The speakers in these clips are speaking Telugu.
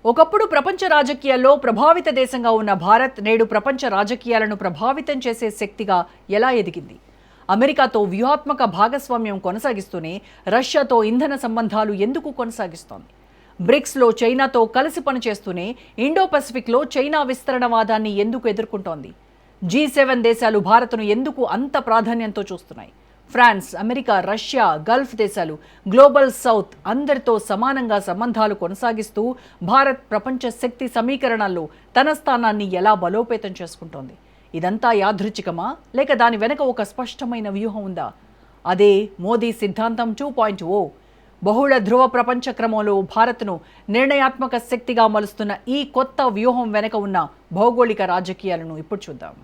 ఒకప్పుడు ప్రపంచ రాజకీయాల్లో ప్రభావిత దేశంగా ఉన్న భారత్ నేడు ప్రపంచ రాజకీయాలను ప్రభావితం చేసే శక్తిగా ఎలా ఎదిగింది? అమెరికాతో వ్యూహాత్మక భాగస్వామ్యం కొనసాగిస్తూనే రష్యాతో ఇంధన సంబంధాలు ఎందుకు కొనసాగిస్తోంది? బ్రిక్స్లో చైనాతో కలిసి పనిచేస్తూనే ఇండో పసిఫిక్లో చైనా విస్తరణవాదాన్ని ఎందుకు ఎదుర్కొంటోంది? G7 దేశాలు భారత్ను ఎందుకు అంత ప్రాధాన్యంతో చూస్తున్నాయి? ఫ్రాన్స్, అమెరికా, రష్యా, గల్ఫ్ దేశాలు, గ్లోబల్ సౌత్ అందరితో సమానంగా సంబంధాలు కొనసాగిస్తూ భారత్ ప్రపంచ శక్తి సమీకరణల్లో తన స్థానాన్ని ఎలా బలోపేతం చేసుకుంటోంది? ఇదంతా యాదృచ్ఛికమా, లేక దాని వెనుక ఒక స్పష్టమైన వ్యూహం ఉందా? అదే మోదీ సిద్ధాంతం 2.0. బహుళ ధ్రువ ప్రపంచ క్రమంలో భారత్ను నిర్ణయాత్మక శక్తిగా మలుస్తున్న ఈ కొత్త వ్యూహం వెనుక ఉన్న భౌగోళిక రాజకీయాలను ఇప్పుడు చూద్దాం.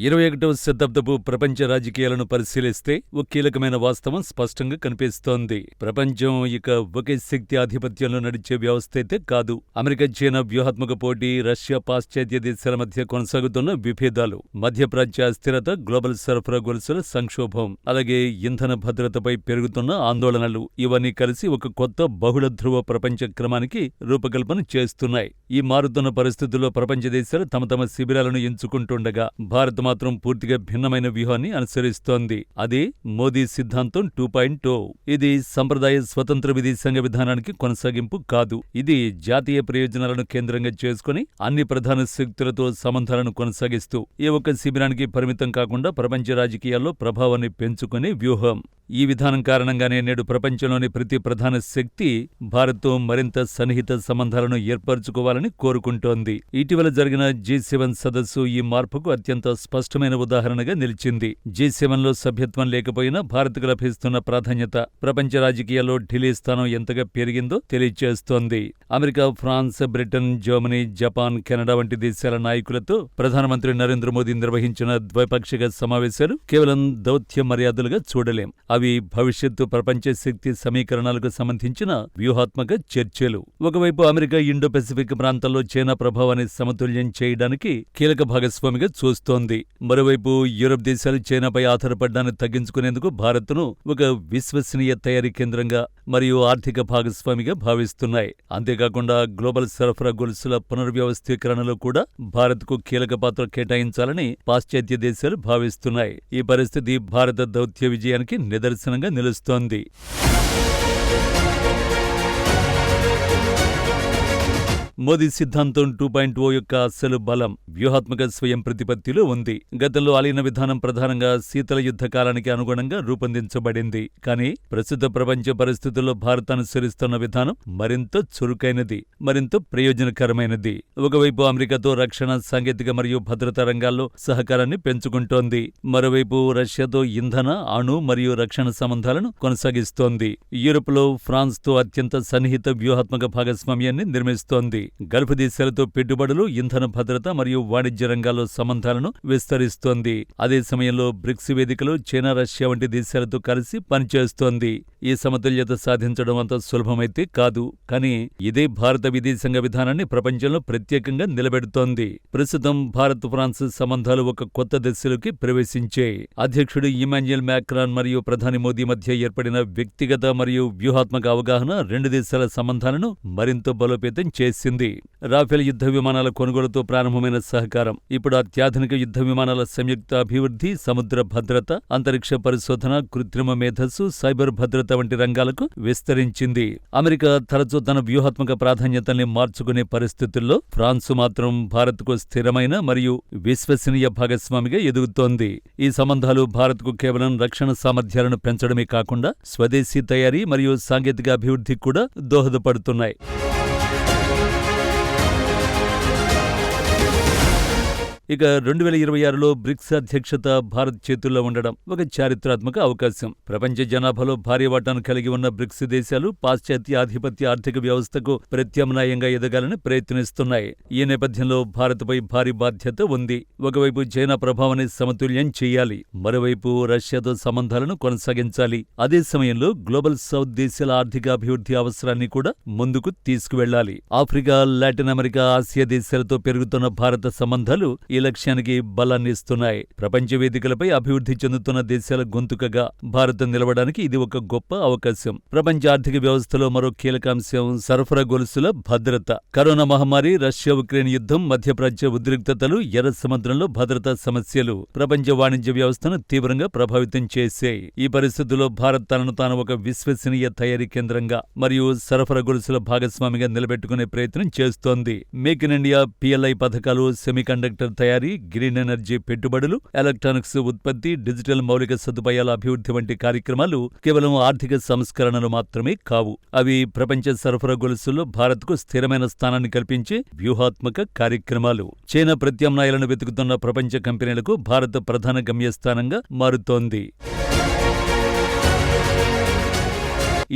21వ శతాబ్దపు ప్రపంచ రాజకీయాలను పరిశీలిస్తే ఒక కీలకమైన వాస్తవం స్పష్టంగా కనిపిస్తోంది. ప్రపంచం ఇక ఒకే శక్తి ఆధిపత్యంలో నడిచే వ్యవస్థ అయితే కాదు. అమెరికా చైనా వ్యూహాత్మక పోటీ, రష్యా పాశ్చాత్య దేశాల మధ్య కొనసాగుతున్న విభేదాలు, మధ్యప్రాచ్య అస్థిరత, గ్లోబల్ సరఫరా గొలుసుల సంక్షోభం, అలాగే ఇంధన భద్రతపై పెరుగుతున్న ఆందోళనలు ఇవన్నీ కలిసి ఒక కొత్త బహుళ ధ్రువ ప్రపంచ క్రమానికి రూపకల్పన చేస్తున్నాయి. ఈ మారుతున్న పరిస్థితుల్లో ప్రపంచ దేశాలు తమ తమ శిబిరాలను ఎంచుకుంటుండగా భారత్ మాత్రం పూర్తిగా భిన్నమైన వ్యూహాన్ని అనుసరిస్తోంది. అదే మోదీ సిద్ధాంతం 2.0. ఇది సంప్రదాయ స్వతంత్ర విదేశాంగ విధానానికి కొనసాగింపు కాదు. ఇది జాతీయ ప్రయోజనాలను కేంద్రంగా చేసుకుని అన్ని ప్రధాన శక్తులతో సంబంధాలను కొనసాగిస్తూ ఏ ఒక్క శిబిరానికి పరిమితం కాకుండా ప్రపంచ రాజకీయాల్లో ప్రభావాన్ని పెంచుకునే వ్యూహం. ఈ విధానం కారణంగానే నేడు ప్రపంచంలోని ప్రతి ప్రధాన శక్తి భారత్తో మరింత సన్నిహిత సంబంధాలను ఏర్పరచుకోవాలని కోరుకుంటోంది. ఇటీవల జరిగిన G7 సదస్సు ఈ మార్పుకు అత్యంత స్పష్టమైన ఉదాహరణగా నిలిచింది. G7లో సభ్యత్వం లేకపోయినా భారత్కు లభిస్తున్న ప్రాధాన్యత ప్రపంచ రాజకీయాల్లో ఢిల్లీ స్థానం ఎంతగా పెరిగిందో తెలియజేస్తోంది. America, France, Britain, Germany, Japan, Canada వంటి దేశాల నాయకులతో ప్రధానమంత్రి నరేంద్ర మోదీ నిర్వహించిన ద్వైపాక్షిక సమావేశాలు కేవలం దౌత్య మర్యాదలుగా చూడలేం. అవి భవిష్యత్తు ప్రపంచ శక్తి సమీకరణాలకు సంబంధించిన వ్యూహాత్మక చర్చలు. ఒకవైపు అమెరికా ఇండో పెసిఫిక్ ప్రాంతాల్లో చైనా ప్రభావాన్ని సమతుల్యం చేయడానికి కీలక భాగస్వామిగా చూస్తోంది. మరోవైపు యూరప్ దేశాలు చైనాపై ఆధారపడ్డాన్ని తగ్గించుకునేందుకు భారత్ను ఒక విశ్వసనీయ తయారీ కేంద్రంగా మరియు ఆర్థిక భాగస్వామిగా భావిస్తున్నాయి. అంతేకాకుండా గ్లోబల్ సరఫరా గొలుసుల పునర్వ్యవస్థీకరణలో కూడా భారత్కు కీలక పాత్ర కేటాయించాలని పాశ్చాత్య దేశాలు భావిస్తున్నాయి. ఈ పరిస్థితి భారత దౌత్య విజయానికి నిదర్శనంగా నిలుస్తోంది. మోదీ సిద్ధాంతం 2.0 యొక్క అసలు బలం వ్యూహాత్మక స్వయం ప్రతిపత్తిలో ఉంది. గతంలో అలీన విధానం ప్రధానంగా శీతల యుద్ధ కాలానికి అనుగుణంగా రూపొందించబడింది. కానీ ప్రస్తుత ప్రపంచ పరిస్థితుల్లో భారత్ అనుసరిస్తున్న విధానం మరింత చురుకైనది, మరింత ప్రయోజనకరమైనది. ఒకవైపు అమెరికాతో రక్షణ, సాంకేతిక మరియు భద్రతా రంగాల్లో సహకారాన్ని పెంచుకుంటోంది. మరోవైపు రష్యాతో ఇంధన, అణు మరియు రక్షణ సంబంధాలను కొనసాగిస్తోంది. యూరోప్లో ఫ్రాన్స్తో అత్యంత సన్నిహిత వ్యూహాత్మక భాగస్వామ్యాన్ని నిర్మిస్తోంది. గల్ఫ్ దేశాలతో పెట్టుబడులు, ఇంధన భద్రత మరియు వాణిజ్య రంగాల్లో సంబంధాలను విస్తరిస్తోంది. అదే సమయంలో బ్రిక్స్ వేదికలో చైనా, రష్యా వంటి దేశాలతో కలిసి పనిచేస్తోంది. ఈ సమతుల్యత సాధించడం అంత సులభమైతే కాదు. కానీ ఇదే భారత విదేశాంగ విధానాన్ని ప్రపంచంలో ప్రత్యేకంగా నిలబెడుతోంది. ప్రస్తుతం భారత్ ఫ్రాన్స్ సంబంధాలు ఒక కొత్త దశలోకి ప్రవేశించాయి. అధ్యక్షుడు ఇమాన్యుయల్ మ్యాక్రాన్ మరియు ప్రధాని మోదీ మధ్య ఏర్పడిన వ్యక్తిగత మరియు వ్యూహాత్మక అవగాహన రెండు దేశాల సంబంధాలను మరింత బలోపేతం చేసింది. రాఫెల్ యుద్ధ విమానాల కొనుగోలుతో ప్రారంభమైన సహకారం ఇప్పుడు అత్యాధునిక యుద్ధ విమానాల సంయుక్త అభివృద్ధి, సముద్ర భద్రత, అంతరిక్ష పరిశోధన, కృత్రిమ మేధస్సు, సైబర్ భద్రత వంటి రంగాలకు విస్తరించింది. అమెరికా తరచూ తన వ్యూహాత్మక ప్రాధాన్యతల్ని మార్చుకునే పరిస్థితుల్లో ఫ్రాన్సు మాత్రం భారత్కు స్థిరమైన మరియు విశ్వసనీయ భాగస్వామిగా ఎదుగుతోంది. ఈ సంబంధాలు భారత్కు కేవలం రక్షణ సామర్థ్యాలను పెంచడమే కాకుండా స్వదేశీ తయారీ మరియు సాంకేతిక అభివృద్ధికి కూడా దోహదపడుతున్నాయి. ఇక 2026లో బ్రిక్స్ అధ్యక్షత భారత్ చేతుల్లో ఉండడం ఒక చారిత్రాత్మక అవకాశం. ప్రపంచ జనాభాలో భారీ వాటాను కలిగి ఉన్న బ్రిక్స్ దేశాలు పాశ్చాత్య ఆధిపత్య ఆర్థిక వ్యవస్థకు ప్రత్యామ్నాయంగా ఎదగాలని ప్రయత్నిస్తున్నాయి. ఈ నేపథ్యంలో భారత్పై భారీ బాధ్యత ఉంది. ఒకవైపు చైనా ప్రభావాన్ని సమతుల్యం చేయాలి, మరోవైపు రష్యాతో సంబంధాలను కొనసాగించాలి. అదే సమయంలో గ్లోబల్ సౌత్ దేశాల ఆర్థికాభివృద్ధి అవసరాన్ని కూడా ముందుకు తీసుకువెళ్లాలి. ఆఫ్రికా, లాటిన్ అమెరికా, ఆసియా దేశాలతో పెరుగుతున్న భారత సంబంధాలు ఈ ఈ లక్ష్యానికి బలాన్నిస్తున్నాయి. ప్రపంచ వేదికలపై అభివృద్ధి చెందుతున్న దేశాల గొంతుకగా భారత్ నిలవడానికి ఇది ఒక గొప్ప అవకాశం. ప్రపంచ ఆర్థిక వ్యవస్థలో మరో కీలక అంశం సరఫరా గొలుసుల భద్రత. కరోనా మహమ్మారి, రష్యా ఉక్రెయిన్ యుద్ధం, మధ్యప్రాచ్య ఉద్రిక్తతలు, ఎర్ర సముద్రంలో భద్రతా సమస్యలు ప్రపంచ వాణిజ్య వ్యవస్థను తీవ్రంగా ప్రభావితం చేశాయి. ఈ పరిస్థితుల్లో భారత్ తనను తాను ఒక విశ్వసనీయ తయారీ కేంద్రంగా మరియు సరఫరా గొలుసుల భాగస్వామిగా నిలబెట్టుకునే ప్రయత్నం చేస్తోంది. మేక్ ఇన్ ఇండియా, PLI పథకాలు, సెమీకండక్టర్ తయారీ, గ్రీన్ ఎనర్జీ పెట్టుబడులు, ఎలక్ట్రానిక్స్ ఉత్పత్తి, డిజిటల్ మౌలిక సదుపాయాల అభివృద్ధి వంటి కార్యక్రమాలు కేవలం ఆర్థిక సంస్కరణలు మాత్రమే కావు. అవి ప్రపంచ సరఫరా గొలుసుల్లో భారత్కు స్థిరమైన స్థానాన్ని కల్పించే వ్యూహాత్మక కార్యక్రమాలు. చైనా ప్రత్యామ్నాయాలను వెతుకుతున్న ప్రపంచ కంపెనీలకు భారత్ ప్రధాన గమ్యస్థానంగా మారుతోంది.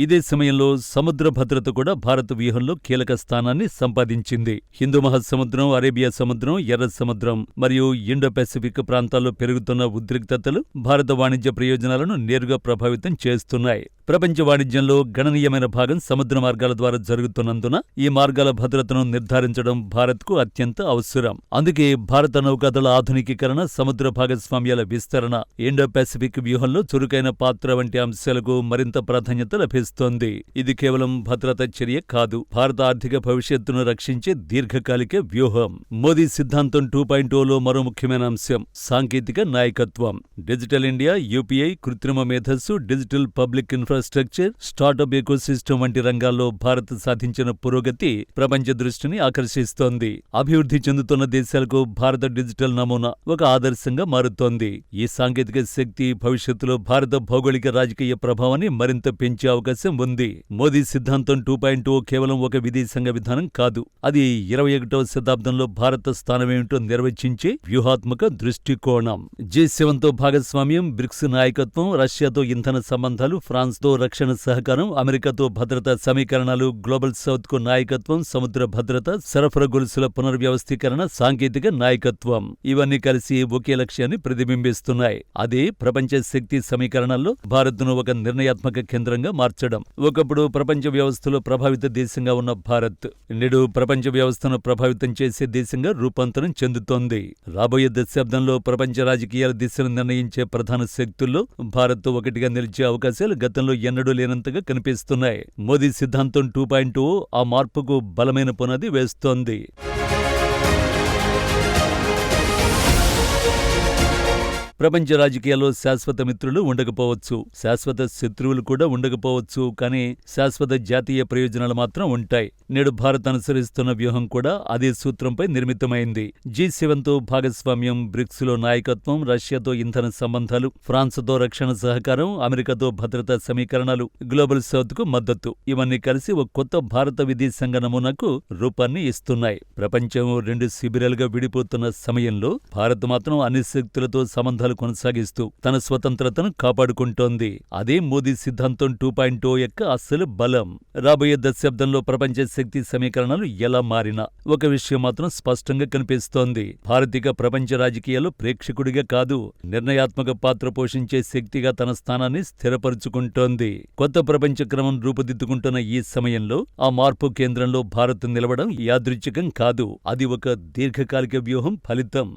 ఇదే సమయంలో సముద్ర భద్రత కూడా భారత వ్యూహంలో కీలక స్థానాన్ని సంపాదించింది. హిందూ మహాసముద్రం, అరేబియా సముద్రం, ఎర్ర సముద్రం మరియు ఇండో పెసిఫిక్ ప్రాంతాల్లో పెరుగుతున్న ఉద్రిక్తతలు భారత వాణిజ్య ప్రయోజనాలను నేరుగా ప్రభావితం చేస్తున్నాయి. ప్రపంచ వాణిజ్యంలో గణనీయమైన భాగం సముద్ర మార్గాల ద్వారా జరుగుతున్నందున ఈ మార్గాల భద్రతను నిర్ధారించడం భారత్కు అత్యంత అవసరం. అందుకే భారత నౌకాదళ ఆధునికీకరణ, సముద్ర భాగస్వామ్యాల విస్తరణ, ఇండో పెసిఫిక్ వ్యూహంలో చురుకైన పాత్ర వంటి అంశాలకు మరింత ప్రాధాన్యత లభిస్తోంది. ఇది కేవలం భద్రతా చర్య కాదు, భారత ఆర్థిక భవిష్యత్తును రక్షించే దీర్ఘకాలిక వ్యూహం. మోదీ సిద్ధాంతం 2.0లో మరో ముఖ్యమైన అంశం సాంకేతిక నాయకత్వం. డిజిటల్ ఇండియా, UPI, కృత్రిమ మేధస్సు, digital public infrastructure, startup ecosystem వంటి రంగాల్లో భారత్ సాధించిన పురోగతి ప్రపంచ దృష్టిని ఆకర్షిస్తోంది. అభివృద్ధి చెందుతున్న దేశాలకు భారత డిజిటల్ నమూనా ఒక ఆదర్శంగా మారుతోంది. ఈ సాంకేతిక శక్తి భవిష్యత్తులో భారత భౌగోళిక రాజకీయ ప్రభావాన్ని మరింత పెంచే అవకాశం ఉంది. మోదీ సిద్ధాంతం 2.0 కేవలం ఒక విదేశాంగ విధానం కాదు, అది 21వ శతాబ్దంలో భారత స్థానమేమిటో నిర్వచించే వ్యూహాత్మక దృష్టికోణం. G7తో భాగస్వామ్యం, బ్రిక్స్ నాయకత్వం, రష్యాతో ఇంధన సంబంధాలు, ఫ్రాన్స్తో రక్షణ సహకారం, అమెరికాతో భద్రతా సమీకరణాలు, గ్లోబల్ సౌత్ కు నాయకత్వం, సముద్ర భద్రత, సరఫరా గొలుసుల పునర్వ్యవస్థీకరణ, సాంకేతిక నాయకత్వం ఇవన్నీ కలిసి ఒకే లక్ష్యాన్ని ప్రతిబింబిస్తున్నాయి. అదే ప్రపంచ శక్తి సమీకరణాల్లో భారత్ను ఒక నిర్ణయాత్మక కేంద్రంగా మార్చడం. ఒకప్పుడు ప్రపంచ వ్యవస్థలో ప్రభావిత దేశంగా ఉన్న భారత్ నేడు ప్రపంచ వ్యవస్థను ప్రభావితం చేసే దేశంగా రూపాంతరం చెందుతోంది. రాబోయే దశాబ్దంలో ప్రపంచ రాజకీయాల దిశను నిర్ణయించే ప్రధాన శక్తుల్లో భారత్ ఒకటిగా నిలిచే అవకాశాలు గతంలో ఎన్నడూ లేనంతగా కనిపిస్తున్నాయి. మోదీ సిద్ధాంతం 2.0 ఆ మార్పుకు బలమైన పునాది వేస్తోంది. ప్రపంచ రాజకీయాల్లో శాశ్వత మిత్రులు ఉండకపోవచ్చు, శాశ్వత శత్రువులు కూడా ఉండకపోవచ్చు, కానీ శాశ్వత జాతీయ ప్రయోజనాలు మాత్రం ఉంటాయి. నేడు భారత్ అనుసరిస్తున్న వ్యూహం కూడా అదే సూత్రంపై నిర్మితమైంది. G7తో భాగస్వామ్యం, బ్రిక్స్లో నాయకత్వం, రష్యాతో ఇంధన సంబంధాలు, ఫ్రాన్స్తో రక్షణ సహకారం, అమెరికాతో భద్రతా సమీకరణాలు, గ్లోబల్ సౌత్ కు మద్దతు ఇవన్నీ కలిసి ఒక కొత్త భారత విదేశాంగ నమూనాకు రూపాన్ని ఇస్తున్నాయి. ప్రపంచం రెండు శిబిరాలుగా విడిపోతున్న సమయంలో భారత్ మాత్రం అన్ని శక్తులతో సంబంధాలు కొనసాగిస్తూ తన స్వతంత్రతను కాపాడుకుంటోంది. అదే మోదీ సిద్ధాంతం 2.0 యొక్క అసలు బలం. రాబోయే దశాబ్దంలో ప్రపంచ శక్తి సమీకరణాలు ఎలా మారినా ఒక విషయం మాత్రం స్పష్టంగా కనిపిస్తోంది. భారతీయ ప్రపంచ రాజకీయాల్లో ప్రేక్షకుడిగా కాదు, నిర్ణయాత్మక పాత్ర పోషించే శక్తిగా తన స్థానాన్ని స్థిరపరుచుకుంటోంది. కొత్త ప్రపంచ క్రమం రూపుదిద్దుకుంటున్న ఈ సమయంలో ఆ మార్పు కేంద్రంలో భారత్ నిలవడం యాదృచ్ఛికం కాదు, అది ఒక దీర్ఘకాలిక వ్యూహం ఫలితం.